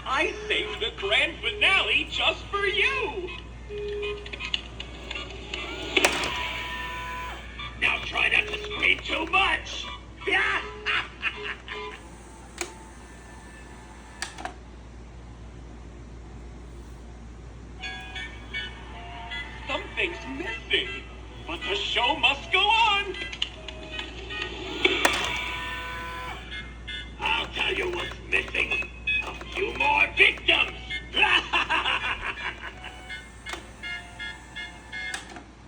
I saved the grand finale just for you. Now try not to scream too much. Something's missing, but the show must go on. I'll tell you what's missing